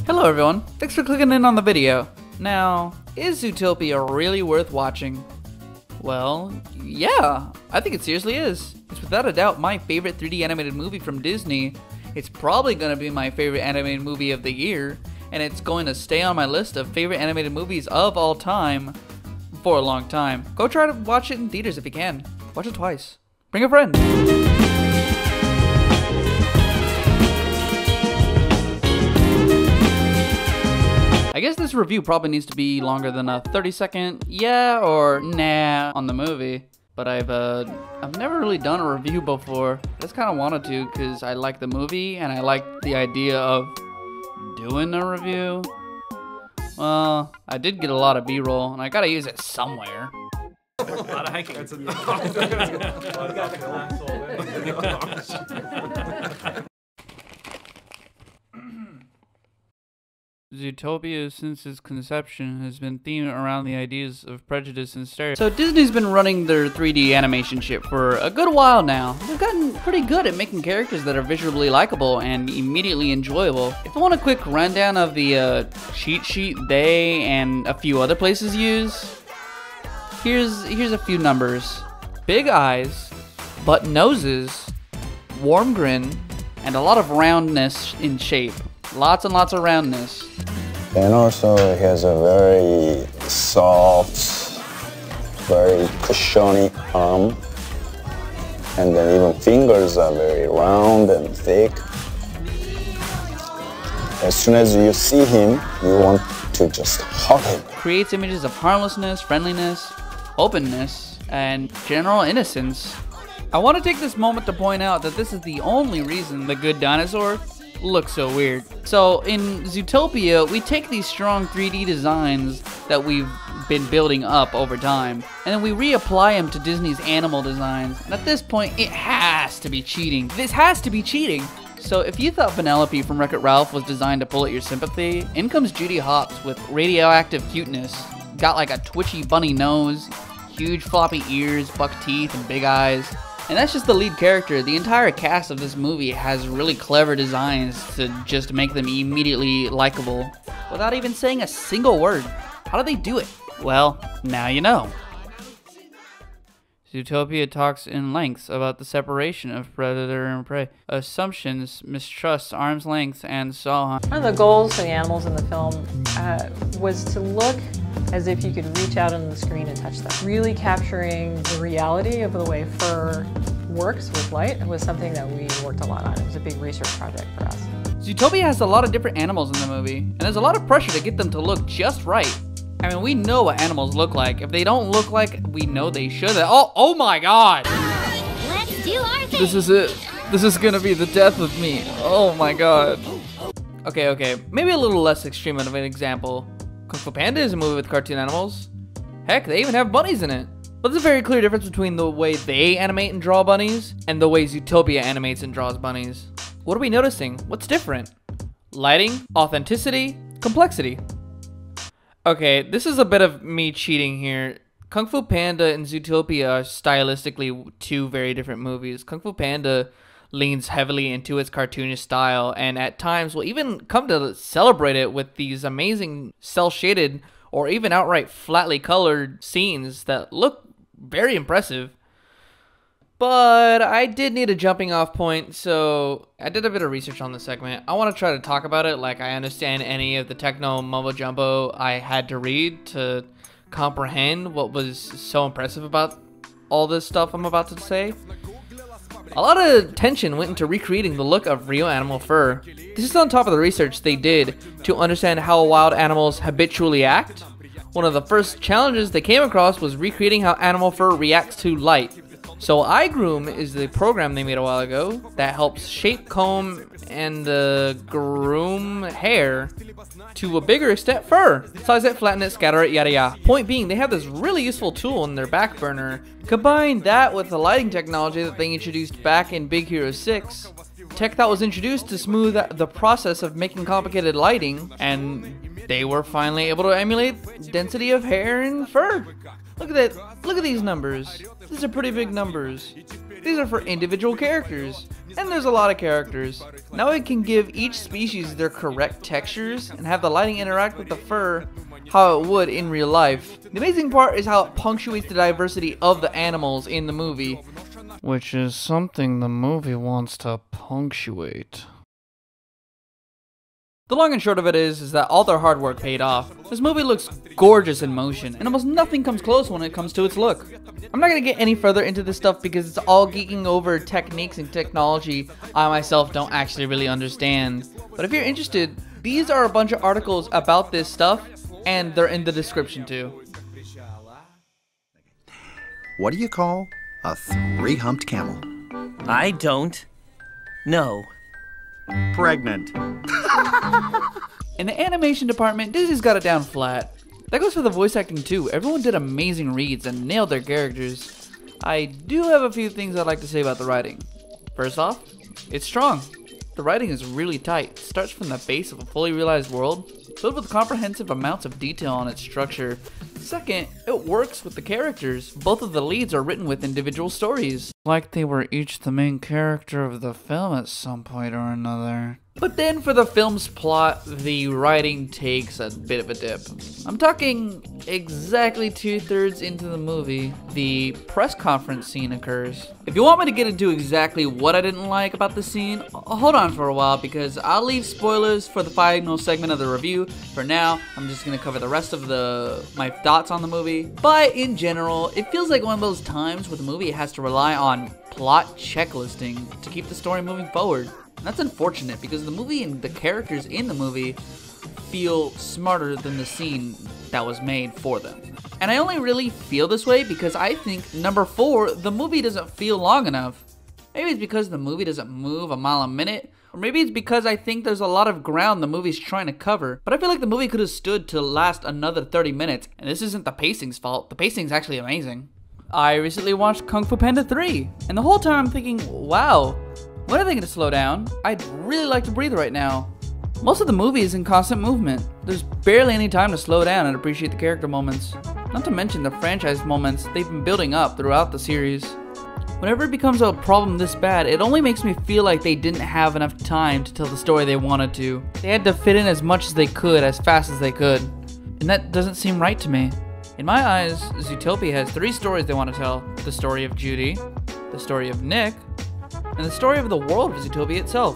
Hello everyone, thanks for clicking in on the video. Now, is Zootopia really worth watching? Well, yeah, I think it seriously is. It's without a doubt my favorite 3D animated movie from Disney. It's probably going to be my favorite animated movie of the year, and it's going to stay on my list of favorite animated movies of all time for a long time. Go try to watch it in theaters if you can. Watch it twice. Bring a friend. I guess this review probably needs to be longer than a 30-second yeah or nah on the movie. But I've never really done a review before. I just kind of wanted to because I like the movie and I like the idea of doing a review. Well, I did get a lot of B-roll and I gotta use it somewhere. A lot of hiking. That's Zootopia, since its conception, has been themed around the ideas of prejudice and stereotypes. So Disney's been running their 3D animation ship for a good while now. They've gotten pretty good at making characters that are visually likable and immediately enjoyable. If you want a quick rundown of the cheat sheet they and a few other places use, here's a few numbers. Big eyes, button noses, warm grin, and a lot of roundness in shape. Lots and lots of roundness. And also he has a very soft, very cushiony arm. And then even fingers are very round and thick. As soon as you see him, you want to just hug him. Creates images of harmlessness, friendliness, openness, and general innocence. I want to take this moment to point out that this is the only reason the Good Dinosaur looks so weird. So in Zootopia, we take these strong 3D designs that we've been building up over time, and then we reapply them to Disney's animal designs. And at this point, it has to be cheating. This has to be cheating. So if you thought Penelope from Wreck-It Ralph was designed to pull at your sympathy, in comes Judy Hopps with radioactive cuteness. Got like a twitchy bunny nose, huge floppy ears, buck teeth, and big eyes. And that's just the lead character. The entire cast of this movie has really clever designs to just make them immediately likable without even saying a single word. How do they do it? Well, now you know. Zootopia talks in lengths about the separation of predator and prey, assumptions, mistrust, arm's length, and so on. One of the goals for the animals in the film was to look as if you could reach out on the screen and touch them. Really capturing the reality of the way fur works with light was something that we worked a lot on. It was a big research project for us. Zootopia has a lot of different animals in the movie, and there's a lot of pressure to get them to look just right. I mean, we know what animals look like. If they don't look like we know they should. Oh my god! Let's do our thing. This is it. This is gonna be the death of me. Oh my god. Okay. Maybe a little less extreme of an example. Kung Fu Panda is a movie with cartoon animals. Heck, they even have bunnies in it. But there's a very clear difference between the way they animate and draw bunnies and the way Zootopia animates and draws bunnies. What are we noticing? What's different? Lighting, authenticity, complexity. Okay, this is a bit of me cheating here. Kung Fu Panda and Zootopia are stylistically two very different movies. Kung Fu Panda leans heavily into its cartoonish style and at times will even come to celebrate it with these amazing cel-shaded or even outright flatly colored scenes that look very impressive. But I did need a jumping off point, so I did a bit of research on this segment. I want to try to talk about it like I understand any of the techno mumbo jumbo I had to read to comprehend what was so impressive about all this stuff I'm about to say. A lot of attention went into recreating the look of real animal fur. This is on top of the research they did to understand how wild animals habitually act. One of the first challenges they came across was recreating how animal fur reacts to light. So iGroom is the program they made a while ago that helps shape, comb, and groom hair to a bigger extent fur. Size it, flatten it, scatter it, yada yada. Point being, they have this really useful tool in their back burner. Combine that with the lighting technology that they introduced back in Big Hero 6. Tech that was introduced to smooth the process of making complicated lighting, and they were finally able to emulate density of hair and fur. Look at that. Look at these numbers. These are pretty big numbers. These are for individual characters. and there's a lot of characters. Now it can give each species their correct textures and have the lighting interact with the fur how it would in real life. The amazing part is how it punctuates the diversity of the animals in the movie, which is something the movie wants to punctuate. The long and short of it is that all their hard work paid off. This movie looks gorgeous in motion, and almost nothing comes close when it comes to its look. I'm not going to get any further into this stuff because it's all geeking over techniques and technology I myself don't actually really understand. But if you're interested, these are a bunch of articles about this stuff, and they're in the description too. What do you call a three-humped camel? I don't know. Pregnant. In the animation department, Disney's got it down flat. That goes for the voice acting too. Everyone did amazing reads and nailed their characters. I do have a few things I'd like to say about the writing. First off, it's strong. The writing is really tight. It starts from the base of a fully realized world, filled with comprehensive amounts of detail on its structure. Second, it works with the characters. Both of the leads are written with individual stories, like they were each the main character of the film at some point or another. But then for the film's plot, the writing takes a bit of a dip. I'm talking exactly 2/3 into the movie, the press conference scene occurs. If you want me to get into exactly what I didn't like about the scene, hold on for a while because I'll leave spoilers for the final segment of the review. For now, I'm just gonna cover the rest of my thoughts on the movie. But in general, it feels like one of those times where the movie has to rely on plot checklisting to keep the story moving forward. And that's unfortunate because the movie and the characters in the movie feel smarter than the scene that was made for them. And I only really feel this way because I think number 4, the movie doesn't feel long enough. Maybe it's because the movie doesn't move a mile a minute, or maybe it's because I think there's a lot of ground the movie's trying to cover. But I feel like the movie could have stood to last another 30 minutes, and this isn't the pacing's fault. The pacing's actually amazing. I recently watched Kung Fu Panda 3, and the whole time I'm thinking, wow, when are they going to slow down? I'd really like to breathe right now. Most of the movie is in constant movement. There's barely any time to slow down and appreciate the character moments. Not to mention the franchise moments they've been building up throughout the series. Whenever it becomes a problem this bad, it only makes me feel like they didn't have enough time to tell the story they wanted to. They had to fit in as much as they could, as fast as they could. And that doesn't seem right to me. In my eyes, Zootopia has 3 stories they want to tell. The story of Judy, the story of Nick, and the story of the world of Zootopia itself.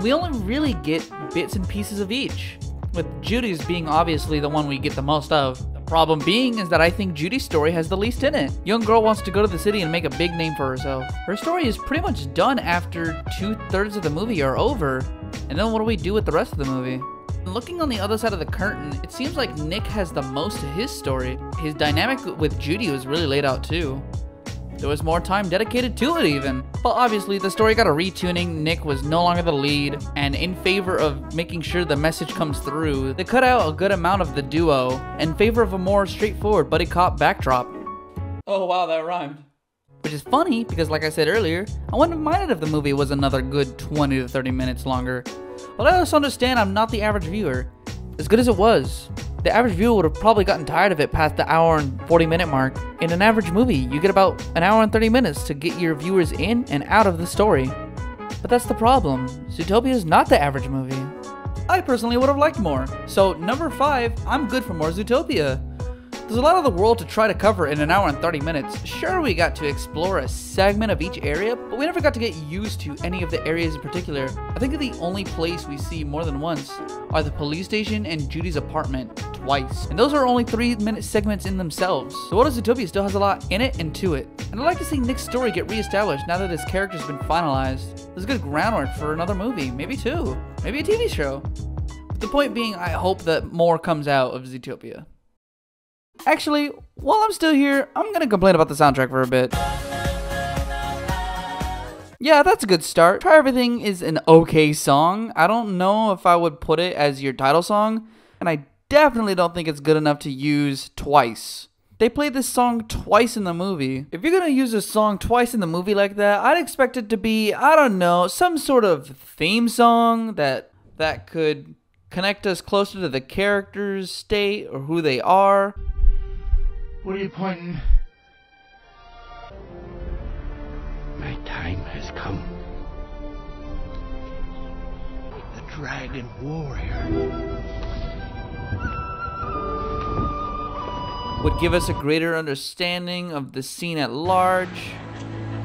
We only really get bits and pieces of each, with Judy's being obviously the one we get the most of. The problem being is that I think Judy's story has the least in it. Young girl wants to go to the city and make a big name for herself. Her story is pretty much done after 2/3 of the movie are over. And then what do we do with the rest of the movie? Looking on the other side of the curtain, it seems like Nick has the most to his story. His dynamic with Judy was really laid out too. There was more time dedicated to it even. But obviously the story got a retuning, Nick was no longer the lead, and in favor of making sure the message comes through, they cut out a good amount of the duo in favor of a more straightforward buddy cop backdrop. Oh wow, that rhymed. Which is funny because like I said earlier, I wouldn't have minded if the movie was another good 20 to 30 minutes longer. But I also understand I'm not the average viewer. As good as it was, the average viewer would have probably gotten tired of it past the hour and 40-minute mark. In an average movie, you get about an hour and 30 minutes to get your viewers in and out of the story. But that's the problem. Zootopia is not the average movie. I personally would have liked more. So number 5, I'm good for more Zootopia. There's a lot of the world to try to cover in an hour and 30 minutes. Sure, we got to explore a segment of each area, but we never got to get used to any of the areas in particular. I think the only place we see more than once are the police station and Judy's apartment twice. And those are only 3-minute segments in themselves. So what is Zootopia still has a lot in it and to it. And I'd like to see Nick's story get reestablished now that his character's been finalized. There's good groundwork for another movie, maybe 2, maybe a TV show. But the point being, I hope that more comes out of Zootopia. Actually, while I'm still here, I'm gonna complain about the soundtrack for a bit. Yeah, that's a good start. Try Everything is an okay song. I don't know if I would put it as your title song, and I definitely don't think it's good enough to use twice. They played this song twice in the movie. If you're gonna use a song twice in the movie like that, I'd expect it to be, I don't know, some sort of theme song that could connect us closer to the character's state or who they are. What are you pointing? My time has come. dragon warrior. Would give us a greater understanding of the scene at large.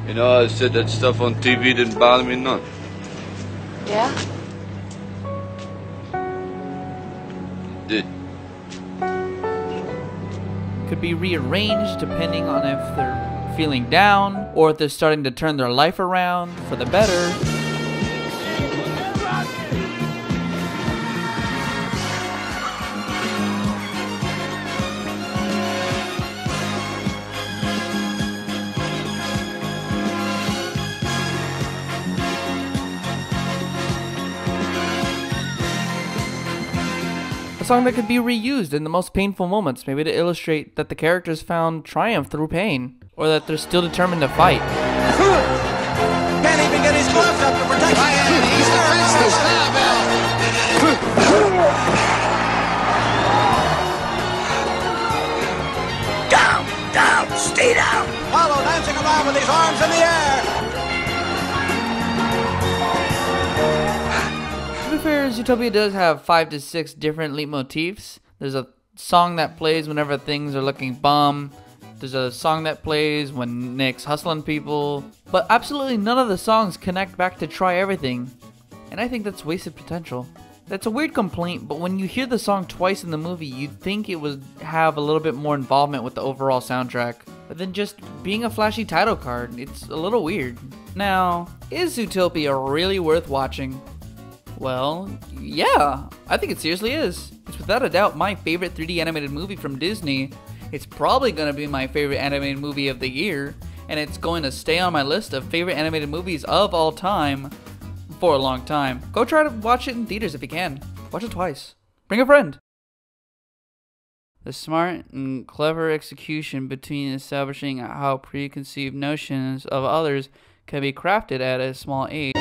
You know, I said that stuff on TV didn't bother me none. Yeah? It did. Could be rearranged depending on if they're feeling down or if they're starting to turn their life around for the better. A song that could be reused in the most painful moments, maybe to illustrate that the characters found triumph through pain, or that they're still determined to fight. Can't even get his gloves up to protect him. He's defenseless now, Bill. Down, down, stay down. Apollo dancing around with his arms in the air. To be fair, Zootopia does have 5 to 6 different leitmotifs. There's a song that plays whenever things are looking bum. There's a song that plays when Nick's hustling people. But absolutely none of the songs connect back to Try Everything. And I think that's wasted potential. That's a weird complaint, but when you hear the song twice in the movie, you'd think it would have a little bit more involvement with the overall soundtrack. But then just being a flashy title card, it's a little weird. Now, is Zootopia really worth watching? Well, yeah, I think it seriously is. It's without a doubt my favorite 3D animated movie from Disney. It's probably going to be my favorite animated movie of the year, and it's going to stay on my list of favorite animated movies of all time for a long time. Go try to watch it in theaters if you can. Watch it twice. Bring a friend. The smart and clever execution between establishing how preconceived notions of others can be crafted at a small age.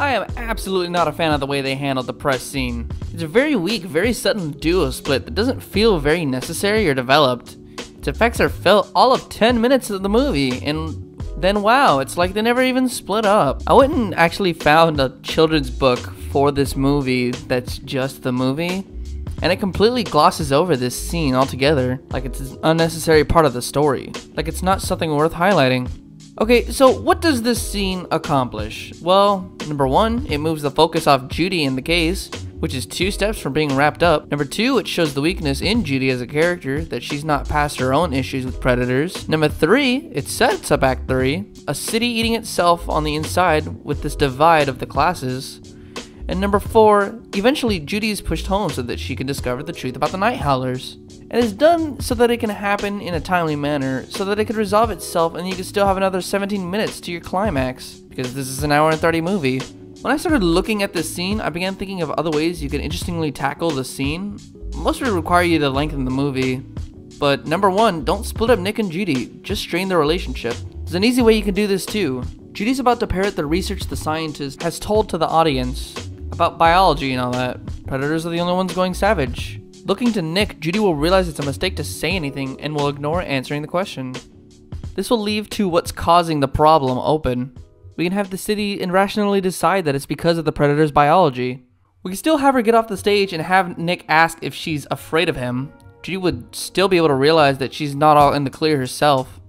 I am absolutely not a fan of the way they handled the press scene. It's a very weak, very sudden duo split that doesn't feel very necessary or developed. Its effects are felt all of 10 minutes of the movie, and then wow, it's like they never even split up. I went and actually found a children's book for this movie that's just the movie, and it completely glosses over this scene altogether, like it's an unnecessary part of the story, like it's not something worth highlighting. Okay, so what does this scene accomplish? Well, number 1, it moves the focus off Judy in the case, which is 2 steps from being wrapped up. Number 2, it shows the weakness in Judy as a character, that she's not past her own issues with predators. Number 3, it sets up Act 3, a city eating itself on the inside with this divide of the classes. And number 4, eventually Judy is pushed home so that she can discover the truth about the Night Howlers. And it's done so that it can happen in a timely manner, so that it can resolve itself and you can still have another 17 minutes to your climax, because this is an hour and 30 movie. When I started looking at this scene, I began thinking of other ways you can interestingly tackle the scene. Most would require you to lengthen the movie. But number 1, don't split up Nick and Judy, just strain their relationship. There's an easy way you can do this too. Judy's about to parrot the research the scientist has told to the audience about biology and all that. Predators are the only ones going savage. Looking to Nick, Judy will realize it's a mistake to say anything and will ignore answering the question. This will leave to what's causing the problem open. We can have the city irrationally decide that it's because of the predator's biology. We can still have her get off the stage and have Nick ask if she's afraid of him. Judy would still be able to realize that she's not all in the clear herself.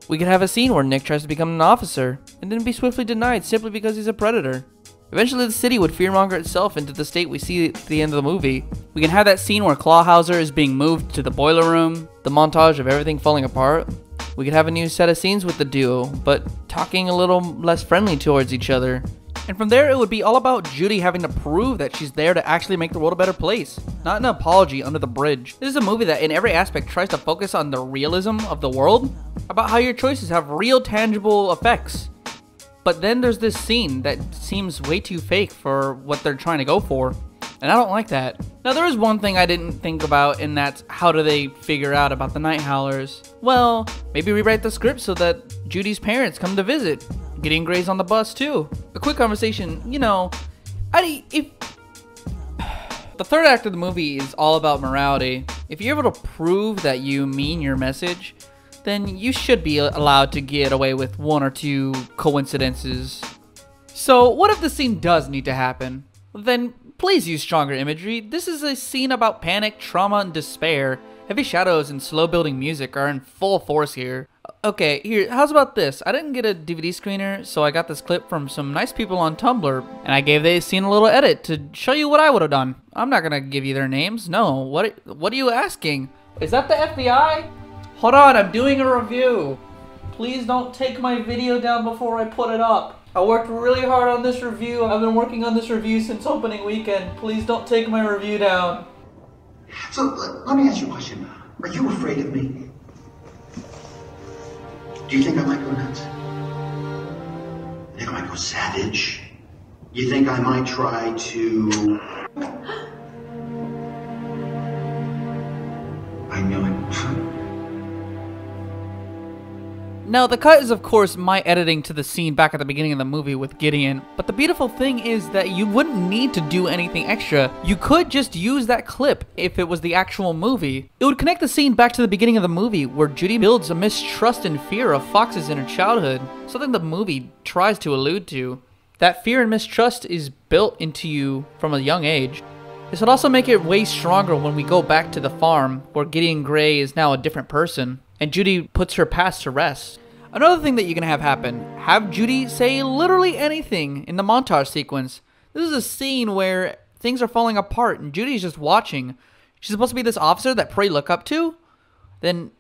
We could have a scene where Nick tries to become an officer and then be swiftly denied simply because he's a predator. Eventually the city would fearmonger itself into the state we see at the end of the movie. We can have that scene where Clawhauser is being moved to the boiler room, the montage of everything falling apart. We could have a new set of scenes with the duo, but talking a little less friendly towards each other. And from there it would be all about Judy having to prove that she's there to actually make the world a better place, not an apology under the bridge. This is a movie that in every aspect tries to focus on the realism of the world, about how your choices have real tangible effects. But then there's this scene that seems way too fake for what they're trying to go for. And I don't like that. Now, there is one thing I didn't think about, and that's how do they figure out about the Night Howlers? Well, maybe rewrite the script so that Judy's parents come to visit. Gideon Gray's on the bus too. A quick conversation, you know, if the third act of the movie is all about morality, if you're able to prove that you mean your message, then you should be allowed to get away with one or two coincidences. So what if the scene does need to happen? Then please use stronger imagery. This is a scene about panic, trauma, and despair. Heavy shadows and slow building music are in full force here. Okay, here, how's about this? I didn't get a DVD screener, so I got this clip from some nice people on Tumblr, and I gave the scene a little edit to show you what I would have done. I'm not gonna give you their names. No, what are you asking? Is that the FBI? Hold on, I'm doing a review. Please don't take my video down before I put it up. I worked really hard on this review. I've been working on this review since opening weekend. Please don't take my review down. So, let me ask you a question. Are you afraid of me? Do you think I might go nuts? You think I might go savage? You think I might try to... I knew it. Now, the cut is of course my editing to the scene back at the beginning of the movie with Gideon, but the beautiful thing is that you wouldn't need to do anything extra. You could just use that clip if it was the actual movie. It would connect the scene back to the beginning of the movie where Judy builds a mistrust and fear of Fox's inner childhood, something the movie tries to allude to. That fear and mistrust is built into you from a young age. This would also make it way stronger when we go back to the farm, where Gideon Gray is now a different person, and Judy puts her past to rest. Another thing that you can have happen, have Judy say literally anything in the montage sequence. This is a scene where things are falling apart and Judy's just watching. She's supposed to be this officer that Prey look up to? Then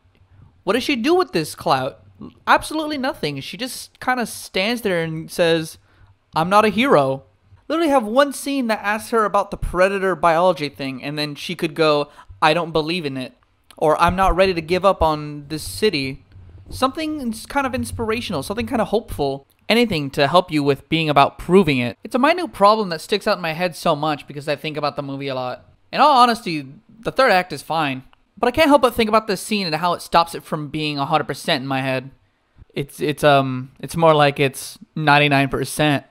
what does she do with this clout? Absolutely nothing. She just kind of stands there and says, I'm not a hero. Literally have one scene that asks her about the predator biology thing, and then she could go, I don't believe in it. Or I'm not ready to give up on this city. Something kind of inspirational, something kind of hopeful. Anything to help you with being about proving it. It's a minute problem that sticks out in my head so much because I think about the movie a lot. In all honesty, the third act is fine. But I can't help but think about this scene and how it stops it from being 100% in my head. It's more like it's 99%.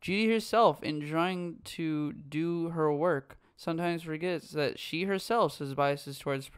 Judy herself, in trying to do her work, sometimes forgets that she herself has biases towards